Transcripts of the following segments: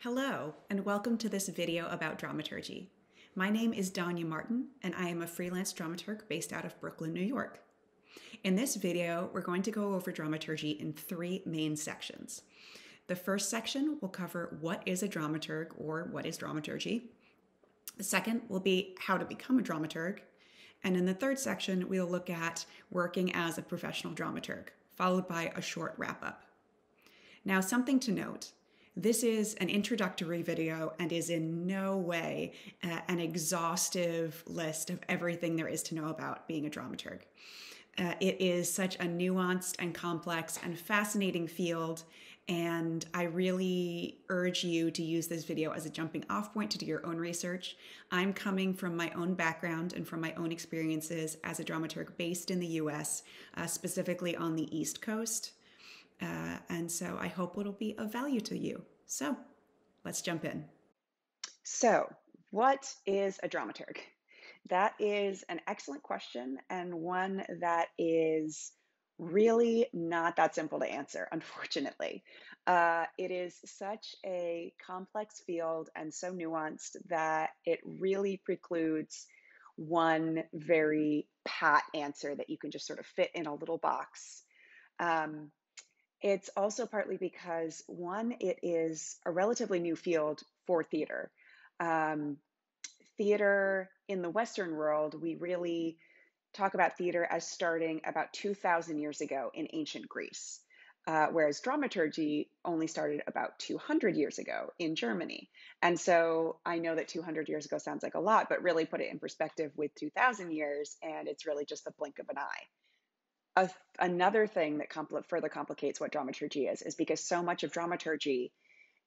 Hello, and welcome to this video about dramaturgy. My name is Daria Martin, and I am a freelance dramaturg based out of Brooklyn, New York. In this video, we're going to go over dramaturgy in three main sections. The first section will cover what is a dramaturg or what is dramaturgy. The second will be how to become a dramaturg. And in the third section, we'll look at working as a professional dramaturg, followed by a short wrap-up. Now, something to note. This is an introductory video and is in no way an exhaustive list of everything there is to know about being a dramaturg. It is such a nuanced and complex and fascinating field, and I really urge you to use this video as a jumping off point to do your own research. I'm coming from my own background and from my own experiences as a dramaturg based in the US, specifically on the East Coast. And so I hope it'll be of value to you. So let's jump in. So what is a dramaturg? That is an excellent question, and one that is really not that simple to answer, unfortunately. It is such a complex field and so nuanced that it really precludes one very pat answer that you can just sort of fit in a little box. It's also partly because, one, it is a relatively new field for theater. Theater in the Western world, we really talk about theater as starting about 2,000 years ago in ancient Greece, whereas dramaturgy only started about 200 years ago in Germany. And so I know that 200 years ago sounds like a lot, but really put it in perspective with 2,000 years, and it's really just the blink of an eye. Another thing that further complicates what dramaturgy is because so much of dramaturgy,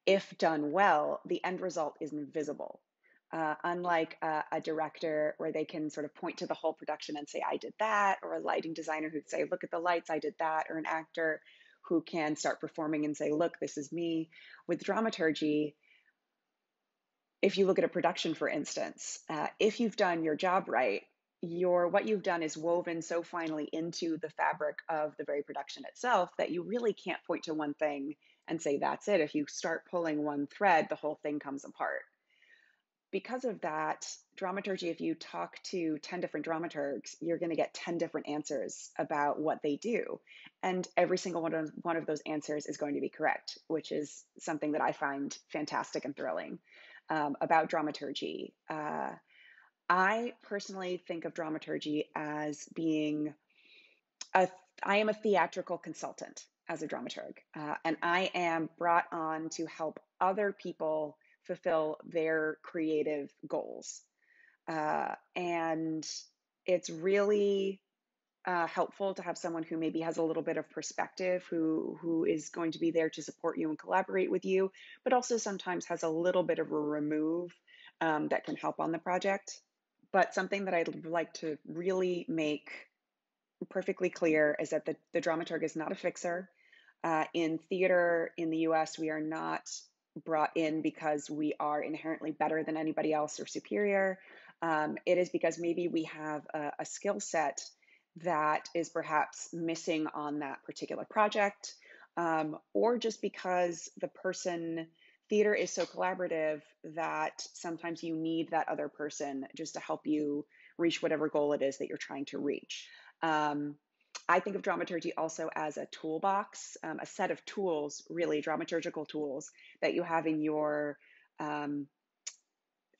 if done well, the end result is invisible. Unlike a director where they can sort of point to the whole production and say, I did that, or a lighting designer who'd say, look at the lights, I did that, or an actor who can start performing and say, look, this is me. With dramaturgy, if you look at a production, for instance, if you've done your job right, what you've done is woven so finely into the fabric of the very production itself that you really can't point to one thing and say, that's it. If you start pulling one thread, the whole thing comes apart. Because of that, dramaturgy, if you talk to 10 different dramaturgs, you're going to get 10 different answers about what they do. And every single one of those answers is going to be correct, which is something that I find fantastic and thrilling about dramaturgy. I personally think of dramaturgy as being I am a theatrical consultant as a dramaturg, and I am brought on to help other people fulfill their creative goals. And it's really helpful to have someone who maybe has a little bit of perspective, who is going to be there to support you and collaborate with you, but also sometimes has a little bit of a remove that can help on the project. But something that I'd like to really make perfectly clear is that the dramaturg is not a fixer. In theater in the US, we are not brought in because we are inherently better than anybody else or superior. It is because maybe we have a skill set that is perhaps missing on that particular project, or just because theater is so collaborative that sometimes you need that other person just to help you reach whatever goal it is that you're trying to reach. I think of dramaturgy also as a toolbox, a set of tools, really dramaturgical tools that you have in your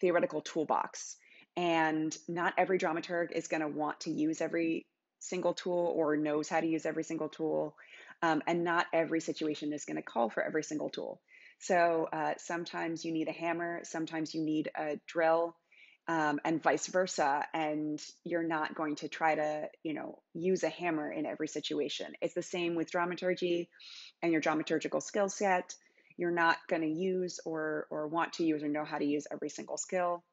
theoretical toolbox. And not every dramaturg is going to want to use every single tool or knows how to use every single tool. And not every situation is going to call for every single tool. So sometimes you need a hammer, sometimes you need a drill, and vice versa. And you're not going to try to, use a hammer in every situation. It's the same with dramaturgy and your dramaturgical skill set. You're not going to use or want to use or know how to use every single skill.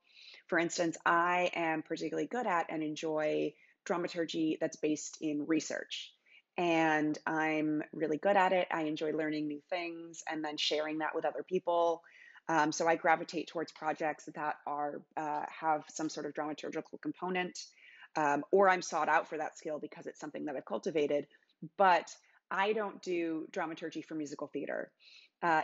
For instance, I am particularly good at and enjoy dramaturgy that's based in research. And I'm really good at it. I enjoy learning new things and then sharing that with other people. So I gravitate towards projects that have some sort of dramaturgical component, or I'm sought out for that skill because it's something that I've cultivated. But I don't do dramaturgy for musical theater.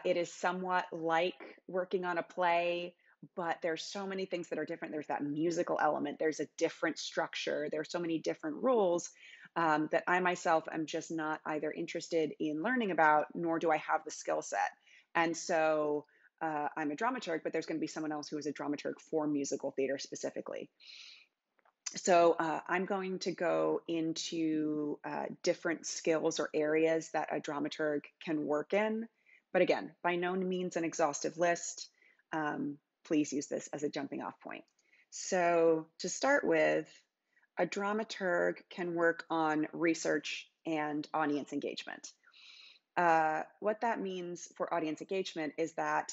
It is somewhat like working on a play, but there's so many things that are different. There's that musical element. There's a different structure. There's so many different rules that I myself am just not either interested in learning about, nor do I have the skill set. And so I'm a dramaturg, but there's going to be someone else who is a dramaturg for musical theater specifically. So I'm going to go into different skills or areas that a dramaturg can work in. But again, by no means an exhaustive list. Please use this as a jumping off point. So to start with, a dramaturg can work on research and audience engagement. What that means for audience engagement is that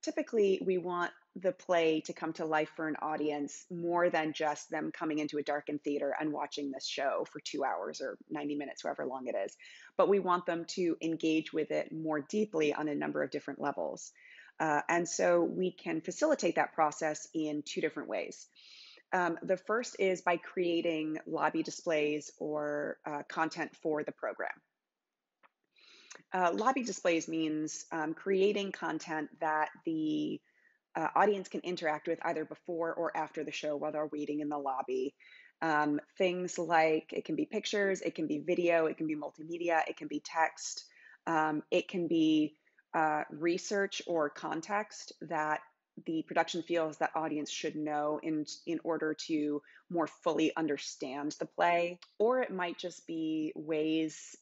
typically we want the play to come to life for an audience more than just them coming into a darkened theater and watching this show for 2 hours or 90 minutes, however long it is. But we want them to engage with it more deeply on a number of different levels. And so we can facilitate that process in two different ways. The first is by creating lobby displays or content for the program. Lobby displays means creating content that the audience can interact with either before or after the show while they're waiting in the lobby. Things like it can be pictures, it can be video, it can be multimedia, it can be text, it can be research or context that the production feels that audience should know in order to more fully understand the play. Or it might just be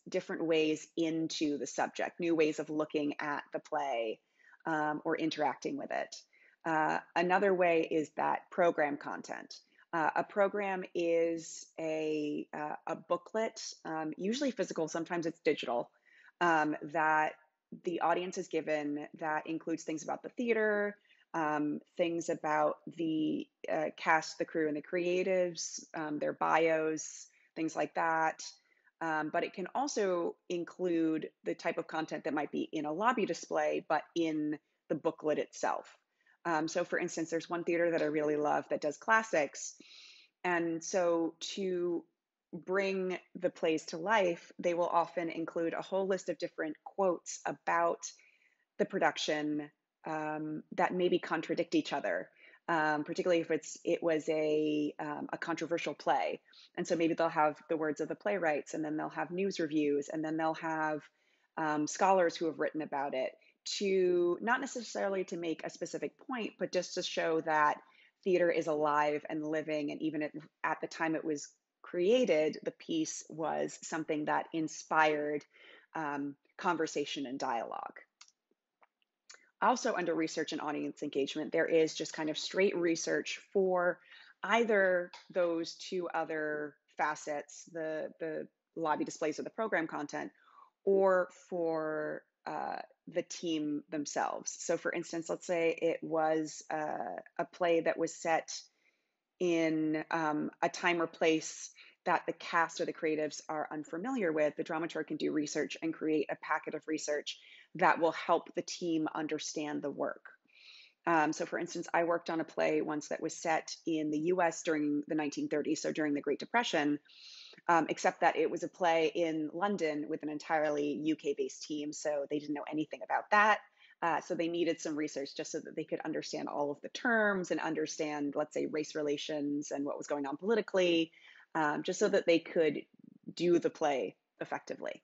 different ways into the subject, new ways of looking at the play or interacting with it. Another way is that program content. A program is a booklet, usually physical, sometimes it's digital, that the audience is given that includes things about the theater, things about the cast, the crew, and the creatives, their bios, things like that. But it can also include the type of content that might be in a lobby display, but in the booklet itself. So for instance, there's one theater that I really love that does classics. And so to bring the plays to life, they will often include a whole list of different quotes about the production that maybe contradict each other, particularly if it was a controversial play. And so maybe they'll have the words of the playwrights, and then they'll have news reviews, and then they'll have scholars who have written about it, to not necessarily to make a specific point, but just to show that theater is alive and living. And even at the time it was created, the piece was something that inspired conversation and dialogue. Also under research and audience engagement, there is just kind of straight research for either those two other facets, the lobby displays or the program content, or for the team themselves. So for instance, let's say it was a play that was set in a time or place that the cast or the creatives are unfamiliar with. The dramaturg can do research and create a packet of research that will help the team understand the work. So for instance, I worked on a play once that was set in the US during the 1930s, so during the Great Depression, except that it was a play in London with an entirely UK-based team, so they didn't know anything about that. So they needed some research just so that they could understand all of the terms and understand, let's say, race relations and what was going on politically, just so that they could do the play effectively.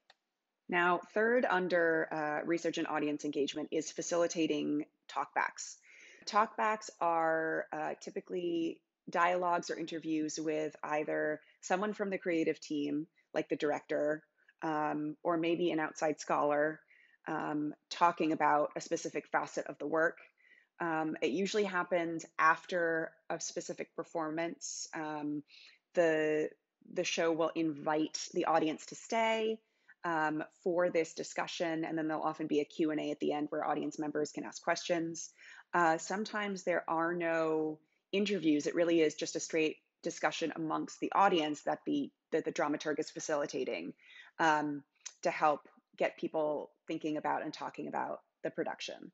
Now, third under research and audience engagement is facilitating talkbacks. Talkbacks are typically dialogues or interviews with either someone from the creative team, like the director, or maybe an outside scholar, talking about a specific facet of the work. It usually happens after a specific performance. The show will invite the audience to stay for this discussion, and then there'll often be a Q&A at the end where audience members can ask questions. Sometimes there are no interviews. It really is just a straight discussion amongst the audience that the dramaturg is facilitating to help get people thinking about and talking about the production.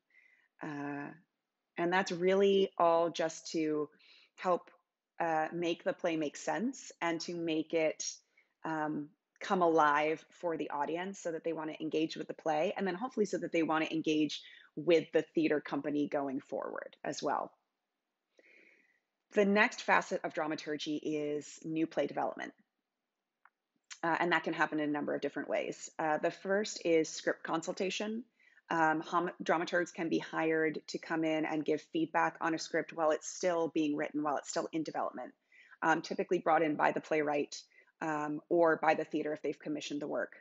And that's really all just to help make the play make sense and to make it come alive for the audience so that they want to engage with the play, and then hopefully so that they want to engage with the theater company going forward as well. The next facet of dramaturgy is new play development. And that can happen in a number of different ways. The first is script consultation. Dramaturgs can be hired to come in and give feedback on a script while it's still being written, while it's still in development, typically brought in by the playwright or by the theater if they've commissioned the work.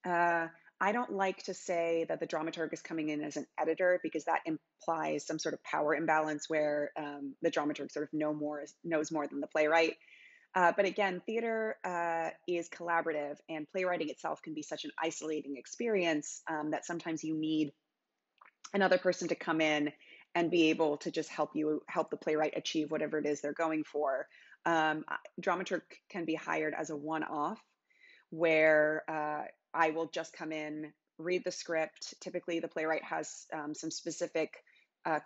I don't like to say that the dramaturg is coming in as an editor, because that implies some sort of power imbalance where the dramaturg sort of knows more than the playwright. But again, theater is collaborative, and playwriting itself can be such an isolating experience that sometimes you need another person to come in and be able to just help the playwright achieve whatever it is they're going for. Dramaturg can be hired as a one-off, where I will just come in, read the script. Typically, the playwright has some specific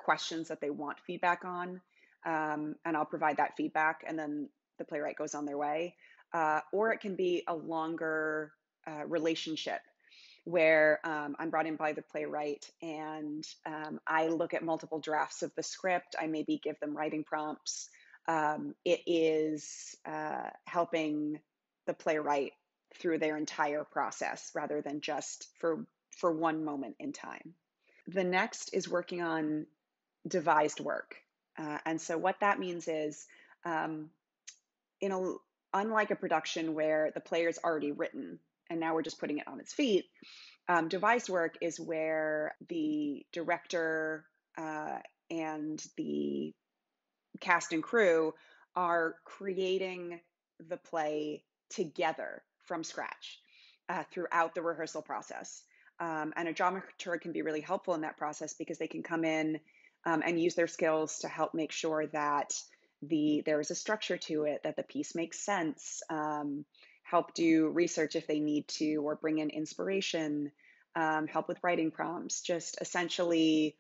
questions that they want feedback on, and I'll provide that feedback, and then the playwright goes on their way. Or it can be a longer relationship where I'm brought in by the playwright, and I look at multiple drafts of the script. I maybe give them writing prompts. It is helping the playwright through their entire process rather than just for one moment in time. The next is working on devised work. And so what that means is, unlike a production where the play is already written and now we're just putting it on its feet, devised work is where the director and the cast and crew are creating the play together from scratch throughout the rehearsal process. And a dramaturg can be really helpful in that process, because they can come in and use their skills to help make sure that there is a structure to it, that the piece makes sense, help do research if they need to, or bring in inspiration, help with writing prompts, just essentially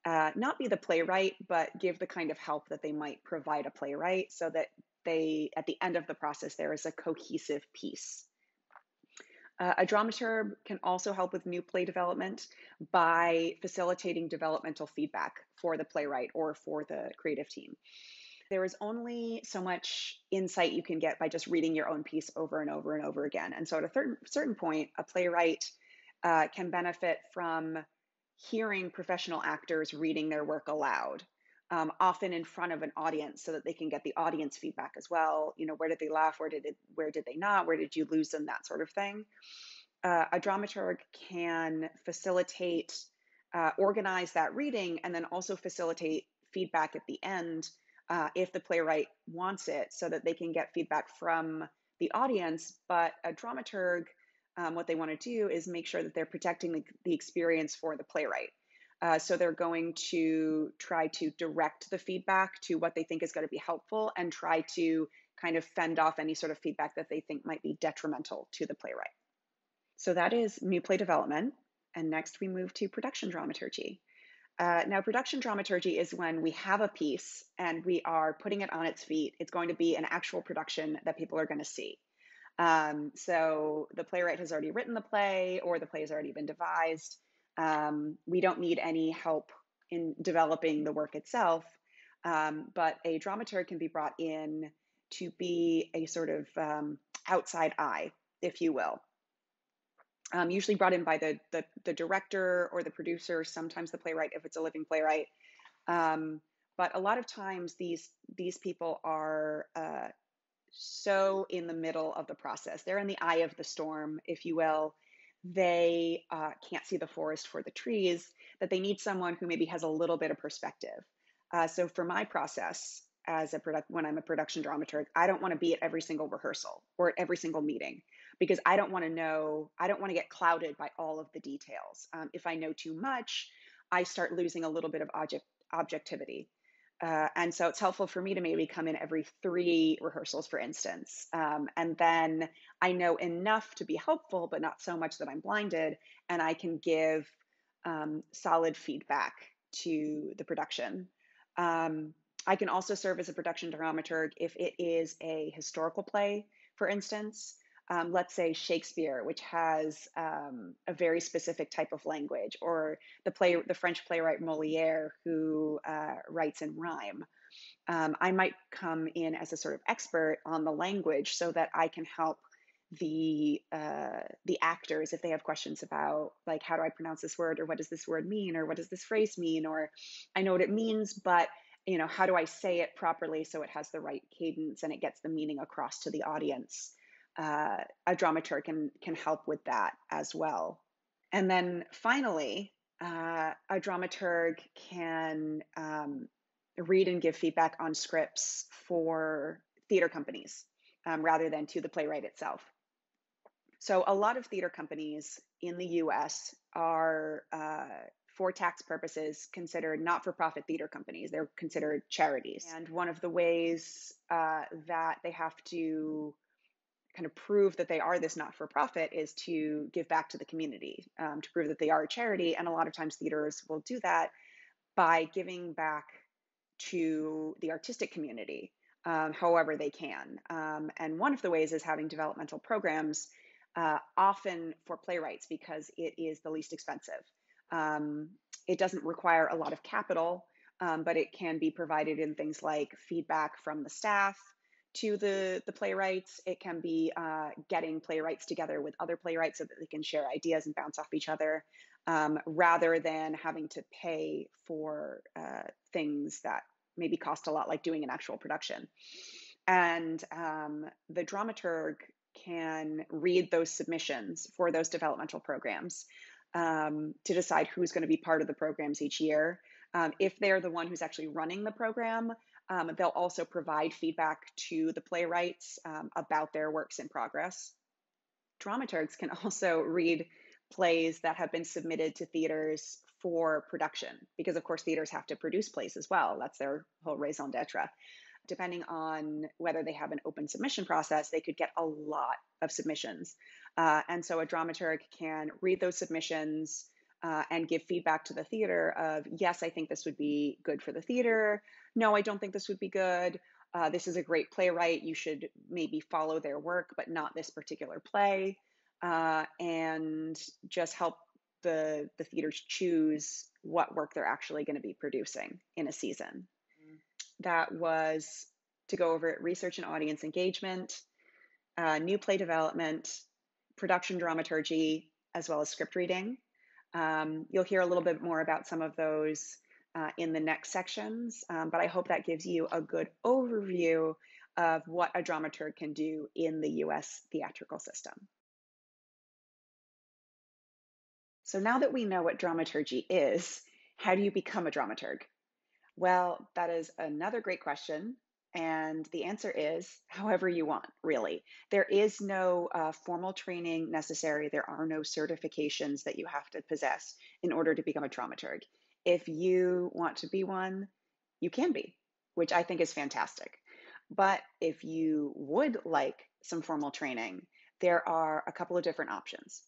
not be the playwright, but give the kind of help that they might provide a playwright, so that at the end of the process, there is a cohesive piece. A dramaturg can also help with new play development by facilitating developmental feedback for the playwright or for the creative team. There is only so much insight you can get by just reading your own piece over and over and over again. And so at a certain point, a playwright can benefit from hearing professional actors reading their work aloud, often in front of an audience, so that they can get the audience feedback as well. Where did they laugh? Where did they not? Where did you lose them? That sort of thing. A dramaturg can facilitate, organize that reading, and then also facilitate feedback at the end if the playwright wants it, so that they can get feedback from the audience. But a dramaturg, what they want to do is make sure that they're protecting the experience for the playwright. So they're going to try to direct the feedback to what they think is going to be helpful, and try to kind of fend off any sort of feedback that they think might be detrimental to the playwright. So that is new play development. And next we move to production dramaturgy. Now, production dramaturgy is when we have a piece and we are putting it on its feet. It's going to be an actual production that people are going to see. So the playwright has already written the play, or the play has already been devised. We don't need any help in developing the work itself, but a dramaturg can be brought in to be a sort of outside eye, if you will. Usually brought in by the director or the producer, sometimes the playwright if it's a living playwright. But a lot of times these people are so in the middle of the process. They're in the eye of the storm, if you will. They can't see the forest for the trees, that they need someone who maybe has a little bit of perspective. So for my process, when I'm a production dramaturg, I don't want to be at every single rehearsal or at every single meeting, because I don't want to get clouded by all of the details. If I know too much, I start losing a little bit of objectivity. And so it's helpful for me to maybe come in every 3 rehearsals, for instance. And then I know enough to be helpful, but not so much that I'm blinded, and I can give solid feedback to the production. I can also serve as a production dramaturg if it is a historical play, for instance. let's say Shakespeare, which has a very specific type of language, or the French playwright Molière, who writes in rhyme. I might come in as a sort of expert on the language so that I can help the actors if they have questions about, like, how do I pronounce this word, or what does this word mean, or what does this phrase mean, or I know what it means, but how do I say it properly so it has the right cadence and it gets the meaning across to the audience? A dramaturg can help with that as well. And then finally, a dramaturg can read and give feedback on scripts for theater companies rather than to the playwright itself. So a lot of theater companies in the US are, for tax purposes, considered not-for-profit theater companies. They're considered charities. And one of the ways that they have to kind of prove that they are this not-for-profit is to give back to the community, to prove that they are a charity. And a lot of times theaters will do that by giving back to the artistic community however they can. And one of the ways is having developmental programs, often for playwrights, because it is the least expensive. It doesn't require a lot of capital, but it can be provided in things like feedback from the staff to the playwrights. It can be getting playwrights together with other playwrights so that they can share ideas and bounce off each other, rather than having to pay for things that maybe cost a lot, like doing an actual production. And the dramaturg can read those submissions for those developmental programs to decide who's going to be part of the programs each year. If they're the one who's actually running the program, they'll also provide feedback to the playwrights about their works in progress. Dramaturgs can also read plays that have been submitted to theaters for production, because of course theaters have to produce plays as well. That's their whole raison d'etre. Depending on whether they have an open submission process, they could get a lot of submissions. And so a dramaturg can read those submissions and give feedback to the theater of, yes, I think this would be good for the theater. No, I don't think this would be good. This is a great playwright. You should maybe follow their work, but not this particular play. And just help the theaters choose what work they're actually going to be producing in a season. That was to go over research and audience engagement, new play development, production dramaturgy, as well as script reading. You'll hear a little bit more about some of those in the next sections, but I hope that gives you a good overview of what a dramaturg can do in the US theatrical system. So now that we know what dramaturgy is, how do you become a dramaturg? Well, that is another great question. And the answer is however you want, really. There is no formal training necessary. There are no certifications that you have to possess in order to become a dramaturg. If you want to be one, you can be, which I think is fantastic. But if you would like some formal training, there are a couple of different options.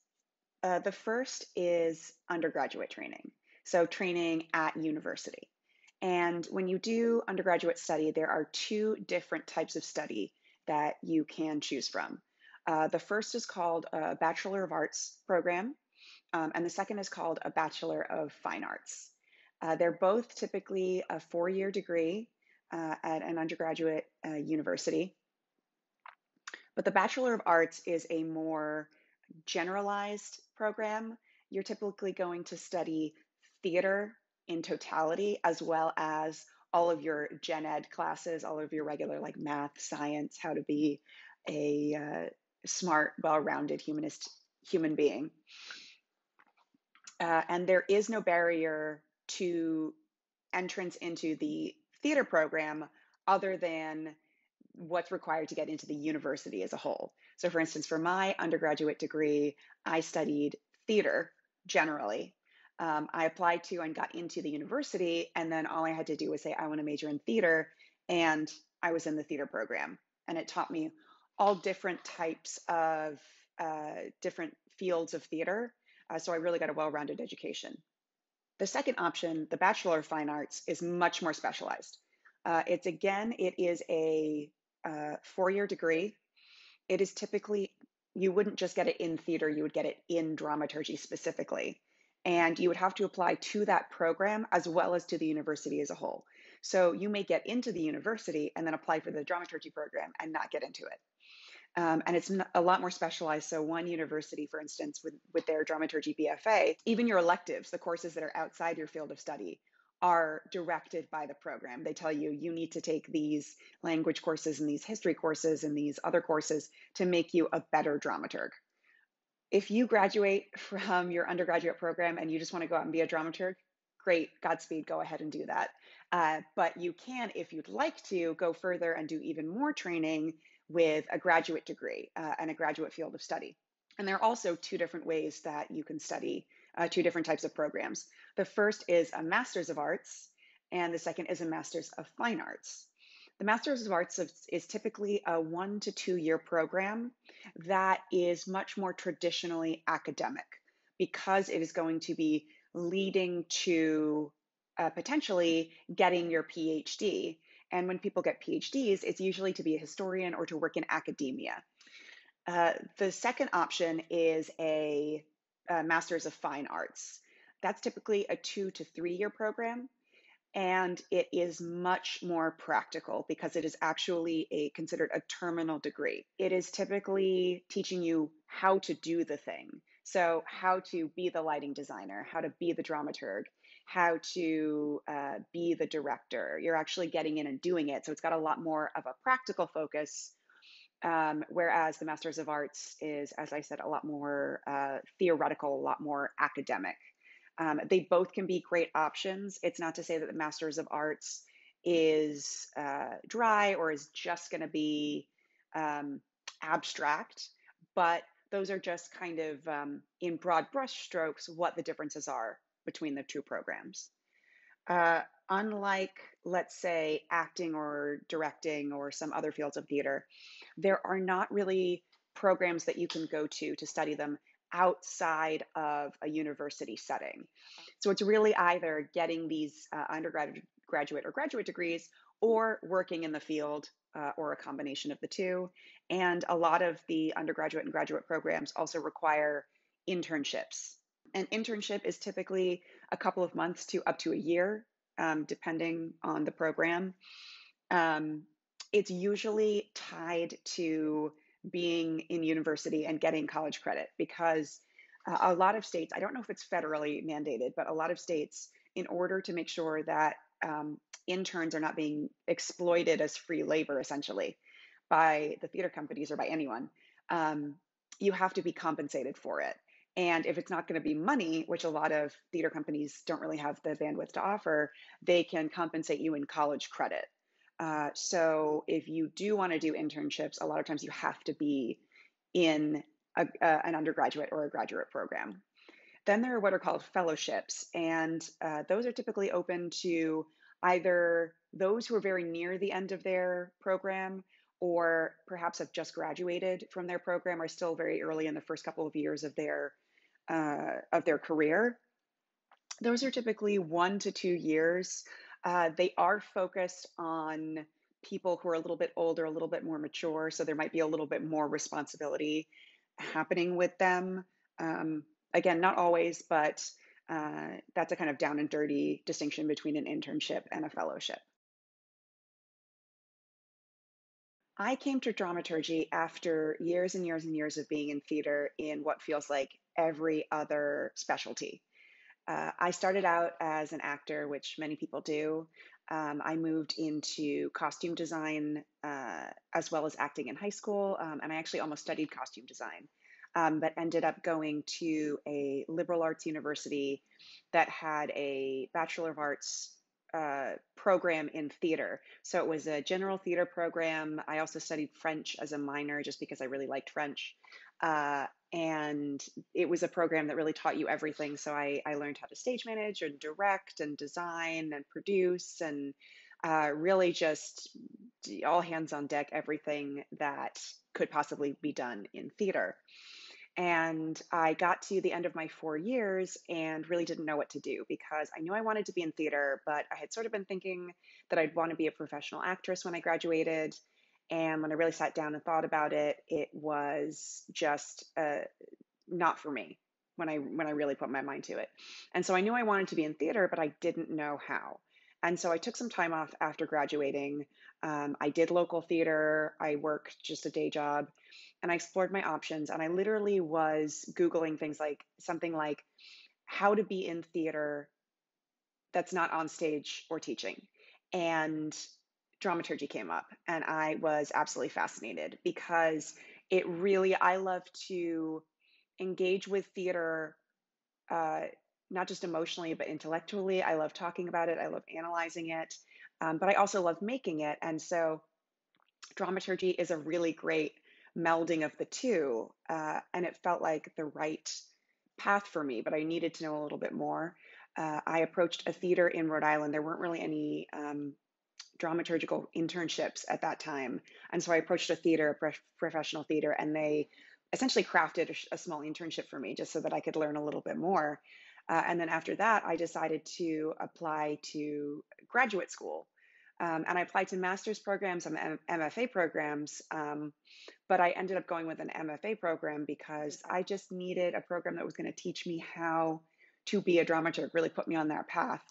The first is undergraduate training, so training at university. And when you do undergraduate study, there are two different types of study that you can choose from. The first is called a Bachelor of Arts program, and the second is called a Bachelor of Fine Arts. They're both typically a 4-year degree at an undergraduate university. But the Bachelor of Arts is a more generalized program. You're typically going to study theater in totality, as well as all of your gen ed classes, all of your regular like math, science, how to be a smart, well-rounded human being. And there is no barrier to entrance into the theater program other than what's required to get into the university as a whole. So for instance, for my undergraduate degree, I studied theater generally. I applied to and got into the university, and then all I had to do was say, I want to major in theater, and I was in the theater program. And it taught me all different types of different fields of theater. So I really got a well-rounded education. The second option, the Bachelor of Fine Arts, is much more specialized. It is a 4-year degree. It is typically you wouldn't just get it in theater, you would get it in dramaturgy specifically. And you would have to apply to that program as well as to the university as a whole. So you may get into the university and then apply for the dramaturgy program and not get into it. And it's a lot more specialized. So one university, for instance, with their dramaturgy BFA, even your electives, the courses that are outside your field of study, are directed by the program. They tell you, you need to take these language courses and these history courses and these other courses to make you a better dramaturg. If you graduate from your undergraduate program and you just want to go out and be a dramaturg, great, Godspeed, go ahead and do that. But you can, if you'd like to, go further and do even more training with a graduate degree and a graduate field of study. And there are also two different ways that you can study, two different types of programs. The first is a Master's of Arts, and the second is a Master's of Fine Arts. The Master's of Arts is typically a 1 to 2 year program that is much more traditionally academic because it is going to be leading to potentially getting your PhD. And when people get PhDs, it's usually to be a historian or to work in academia. The second option is a Master's of Fine Arts. That's typically a 2 to 3 year program. And it is much more practical because it is actually considered a terminal degree. It is typically teaching you how to do the thing. So how to be the lighting designer, how to be the dramaturg, how to be the director. You're actually getting in and doing it. So it's got a lot more of a practical focus, whereas the Master's of Arts is, as I said, a lot more theoretical, a lot more academic. They both can be great options. It's not to say that the Master's of Arts is dry or is just going to be abstract, but those are just kind of, in broad brushstrokes, what the differences are between the two programs. Unlike, let's say, acting or directing or some other fields of theater, there are not really programs that you can go to study them outside of a university setting. So it's really either getting these undergraduate or graduate degrees or working in the field or a combination of the two. And a lot of the undergraduate and graduate programs also require internships. An internship is typically a couple of months to up to a year, depending on the program. It's usually tied to being in university and getting college credit because a lot of states, I don't know if it's federally mandated, but a lot of states, in order to make sure that interns are not being exploited as free labor, essentially, by the theater companies or by anyone, you have to be compensated for it. And if it's not going to be money, which a lot of theater companies don't really have the bandwidth to offer, they can compensate you in college credit. So if you do want to do internships, a lot of times you have to be in an undergraduate or a graduate program. Then there are what are called fellowships, and those are typically open to either those who are very near the end of their program or perhaps have just graduated from their program, are still very early in the first couple of years of their career. Those are typically 1 to 2 years. They are focused on people who are a little bit older, a little bit more mature, so there might be a little bit more responsibility happening with them. Again, not always, but that's a kind of down and dirty distinction between an internship and a fellowship. I came to dramaturgy after years and years and years of being in theater in what feels like every other specialty. I started out as an actor, which many people do. I moved into costume design as well as acting in high school, and I actually almost studied costume design, but ended up going to a liberal arts university that had a Bachelor of Arts program in theater. So it was a general theater program. I also studied French as a minor just because I really liked French. And it was a program that really taught you everything. So I learned how to stage manage and direct and design and produce and really just all hands on deck, everything that could possibly be done in theater. And I got to the end of my 4 years and really didn't know what to do because I knew I wanted to be in theater, but I had sort of been thinking that I'd want to be a professional actress when I graduated. And when I really sat down and thought about it, it was just not for me when I really put my mind to it. And so I knew I wanted to be in theater, but I didn't know how. And so I took some time off after graduating. I did local theater. I worked just a day job, and I explored my options. And I literally was Googling things like something like how to be in theater that's not on stage or teaching. And dramaturgy came up, and I was absolutely fascinated because I love to engage with theater, uh, not just emotionally, but intellectually. I love talking about it. I love analyzing it, but I also love making it. And so dramaturgy is a really great melding of the two. And it felt like the right path for me, but I needed to know a little bit more. I approached a theater in Rhode Island. There weren't really any dramaturgical internships at that time. And so I approached a theater, professional theater, and they essentially crafted a small internship for me just so that I could learn a little bit more. And then after that, I decided to apply to graduate school. And I applied to master's programs and MFA programs, but I ended up going with an MFA program because I just needed a program that was going to teach me how to be a dramaturg, really put me on that path.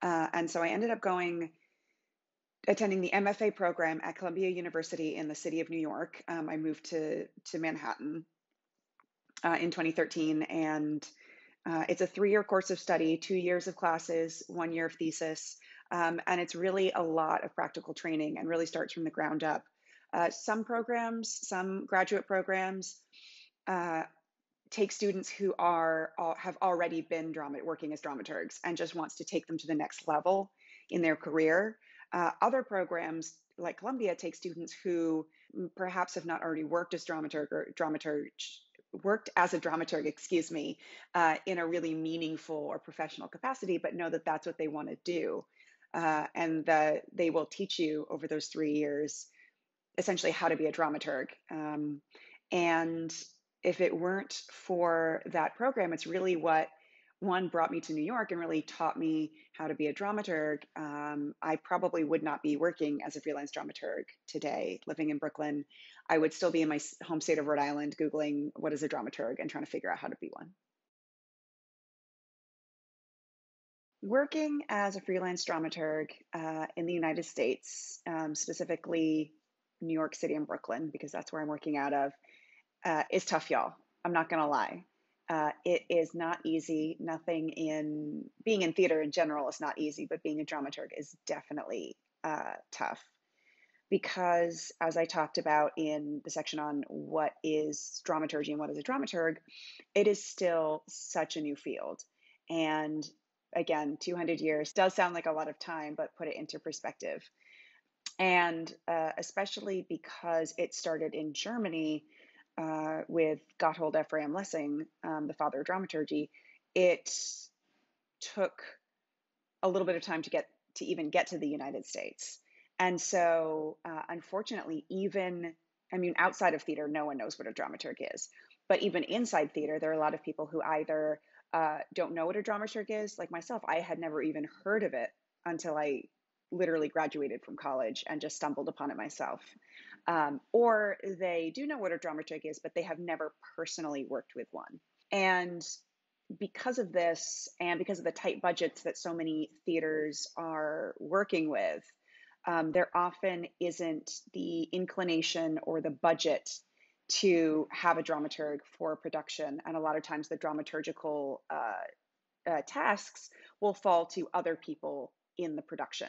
And so I ended up attending the MFA program at Columbia University in the city of New York. I moved to Manhattan in 2013, and it's a 3-year course of study, 2 years of classes, 1 year of thesis, and it's really a lot of practical training and really starts from the ground up. Some graduate programs, take students who have already been working as dramaturgs and just wants to take them to the next level in their career. Other programs like Columbia take students who perhaps have not already worked as a dramaturg, in a really meaningful or professional capacity, but know that that's what they want to do. And that they will teach you over those 3 years, essentially how to be a dramaturg. And if it weren't for that program, it's really what brought me to New York and really taught me how to be a dramaturg. I probably would not be working as a freelance dramaturg today, living in Brooklyn. I would still be in my home state of Rhode Island, Googling what is a dramaturg and trying to figure out how to be one. Working as a freelance dramaturg in the United States, specifically New York City and Brooklyn, because that's where I'm working out of, is tough, y'all. I'm not going to lie. It is not easy. Being in theater in general is not easy, but being a dramaturg is definitely tough. Because as I talked about in the section on what is dramaturgy and what is a dramaturg, it is still such a new field. And again, 200 years does sound like a lot of time, but put it into perspective. And especially because it started in Germany, with Gotthold Ephraim Lessing, the father of dramaturgy, it took a little bit of time to even get to the United States. And so, unfortunately, outside of theater, no one knows what a dramaturg is. But even inside theater, there are a lot of people who either don't know what a dramaturg is. Like myself, I had never even heard of it until I literally graduated from college and just stumbled upon it myself. Or they do know what a dramaturg is, but they have never personally worked with one. And because of this, and because of the tight budgets that so many theaters are working with, there often isn't the inclination or the budget to have a dramaturg for a production. And a lot of times the dramaturgical tasks will fall to other people in the production.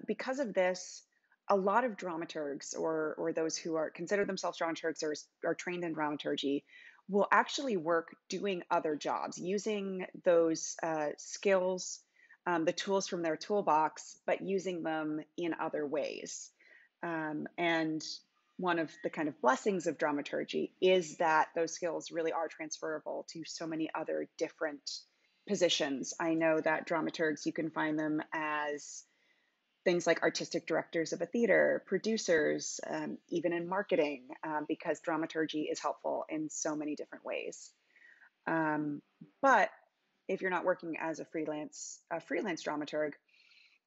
Because of this, a lot of dramaturgs or those who consider themselves dramaturgs or are trained in dramaturgy will actually work doing other jobs, using those skills, the tools from their toolbox, but using them in other ways. And one of the kind of blessings of dramaturgy is that those skills really are transferable to so many other different positions. I know that dramaturgs, you can find them as things like artistic directors of a theater, producers, even in marketing, because dramaturgy is helpful in so many different ways. But if you're not working as a freelance dramaturg,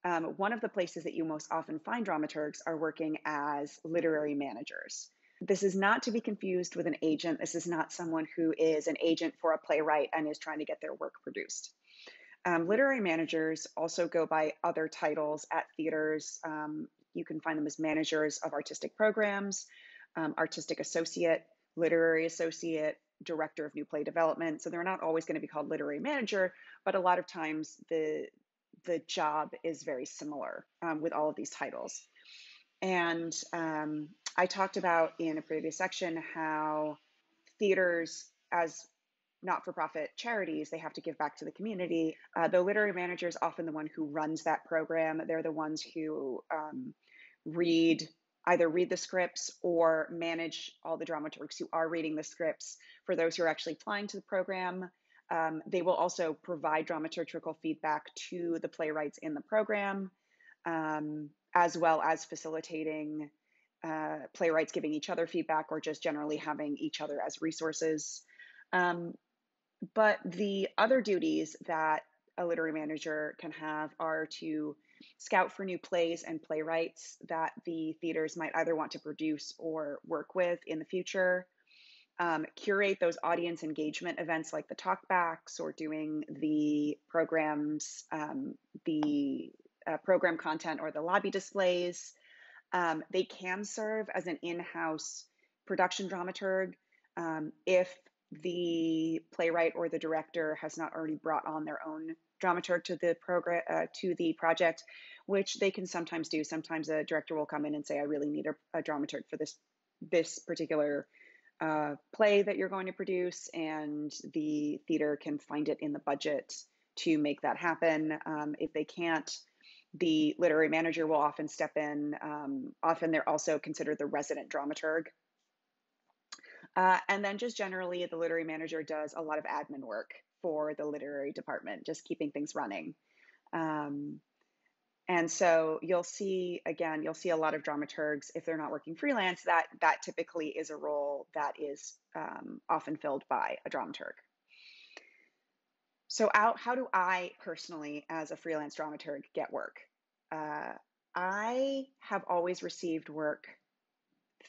one of the places that you most often find dramaturgs are working as literary managers. This is not to be confused with an agent. This is not someone who is an agent for a playwright and is trying to get their work produced. Literary managers also go by other titles at theaters. You can find them as managers of artistic programs, artistic associate, literary associate, director of new play development. So they're not always going to be called literary manager, but a lot of times the job is very similar with all of these titles. And I talked about in a previous section how theaters, as not-for-profit charities, they have to give back to the community. The literary manager is often the one who runs that program. They're the ones who either read the scripts or manage all the dramaturgs who are reading the scripts. For those who are actually applying to the program, they will also provide dramaturgical feedback to the playwrights in the program, as well as facilitating playwrights giving each other feedback or just generally having each other as resources. But the other duties that a literary manager can have are to scout for new plays and playwrights that the theaters might either want to produce or work with in the future, curate those audience engagement events like the talkbacks or doing the programs, the program content or the lobby displays. They can serve as an in-house production dramaturg if the playwright or the director has not already brought on their own dramaturg to the program, to the project, which they can sometimes do. Sometimes a director will come in and say, I really need a dramaturg for this particular play that you're going to produce, and the theater can find it in the budget to make that happen. If they can't, the literary manager will often step in. Often they're also considered the resident dramaturg. And then just generally, the literary manager does a lot of admin work for the literary department, just keeping things running. And so you'll see a lot of dramaturgs, if they're not working freelance, that typically is a role that is often filled by a dramaturg. So how do I personally, as a freelance dramaturg, get work? I have always received work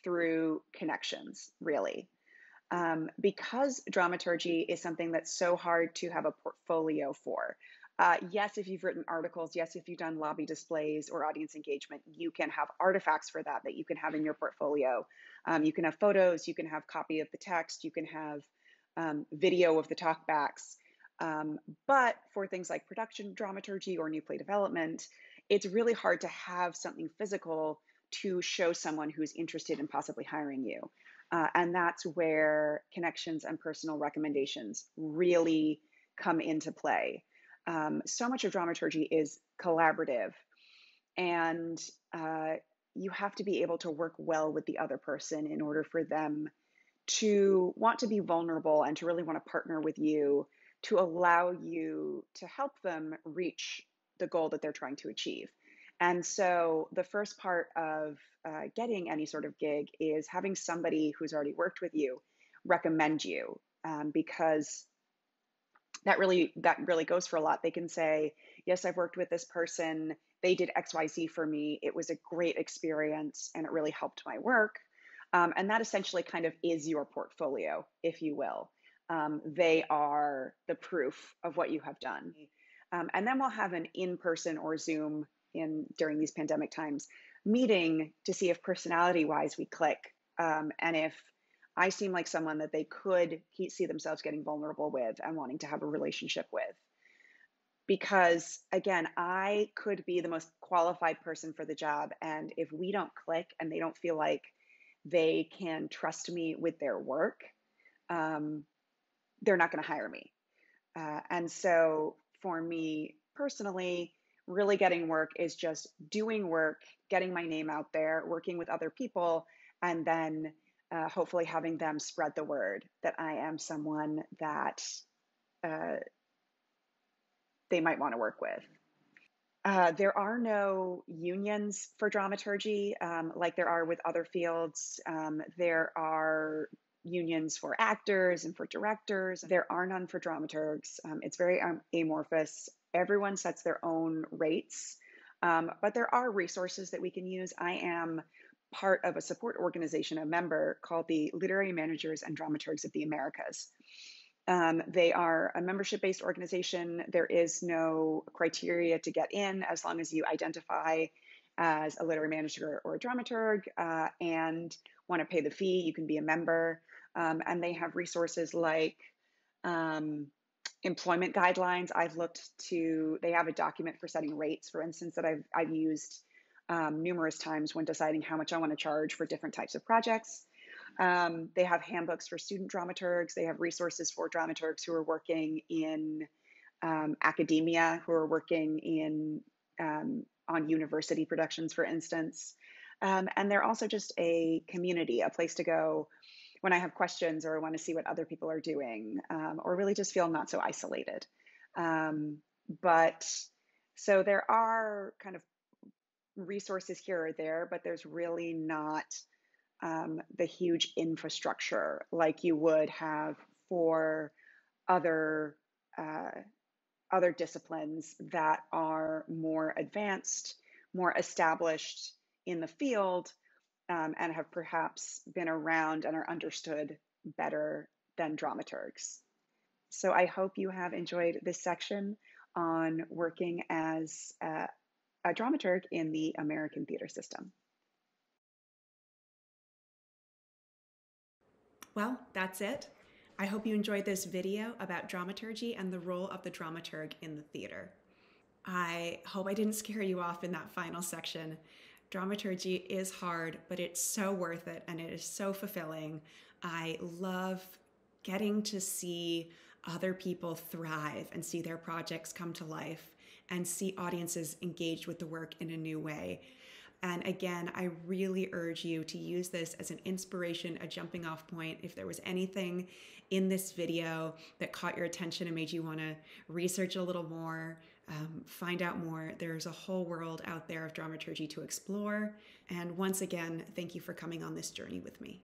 through connections, really. Because dramaturgy is something that's so hard to have a portfolio for. Yes, if you've written articles, yes, if you've done lobby displays or audience engagement, you can have artifacts for that you can have in your portfolio. You can have photos, you can have copy of the text, you can have video of the talkbacks. But for things like production dramaturgy or new play development, it's really hard to have something physical to show someone who's interested in possibly hiring you. And that's where connections and personal recommendations really come into play. So much of dramaturgy is collaborative, and you have to be able to work well with the other person in order for them to want to be vulnerable and to really want to partner with you to allow you to help them reach the goal that they're trying to achieve. And so the first part of getting any sort of gig is having somebody who's already worked with you recommend you, because that really goes for a lot. They can say, yes, I've worked with this person. They did XYZ for me. It was a great experience and it really helped my work. And that essentially kind of is your portfolio, if you will. They are the proof of what you have done. And then we'll have an in-person or Zoom during these pandemic times meeting to see if personality-wise we click, and if I seem like someone that they could see themselves getting vulnerable with and wanting to have a relationship with. Because again, I could be the most qualified person for the job, and if we don't click and they don't feel like they can trust me with their work, they're not going to hire me. And so for me personally, really getting work is just doing work, getting my name out there, working with other people, and then hopefully having them spread the word that I am someone that they might want to work with. There are no unions for dramaturgy like there are with other fields. There are unions for actors and for directors. There are none for dramaturgs. It's very amorphous. Everyone sets their own rates. But there are resources that we can use. I am part of a support organization, a member called the Literary Managers and Dramaturgs of the Americas. They are a membership-based organization. There is no criteria to get in as long as you identify as a literary manager or a dramaturg and want to pay the fee, you can be a member. And they have resources like employment guidelines. They have a document for setting rates, for instance, that I've used numerous times when deciding how much I want to charge for different types of projects. They have handbooks for student dramaturgs. They have resources for dramaturgs who are working in academia, who are working in on university productions, for instance. And they're also just a community, a place to go when I have questions or want to see what other people are doing, or really just feel not so isolated. But so there are kind of resources here or there, but there's really not the huge infrastructure like you would have for other disciplines that are more advanced, more established in the field, and have perhaps been around and are understood better than dramaturgs. So I hope you have enjoyed this section on working as a dramaturg in the American theater system. Well, that's it. I hope you enjoyed this video about dramaturgy and the role of the dramaturg in the theater. I hope I didn't scare you off in that final section. Dramaturgy is hard, but it's so worth it and it is so fulfilling. I love getting to see other people thrive and see their projects come to life and see audiences engaged with the work in a new way. And again, I really urge you to use this as an inspiration, a jumping off point. If there was anything in this video that caught your attention and made you want to research a little more, find out more, there's a whole world out there of dramaturgy to explore. And once again, thank you for coming on this journey with me.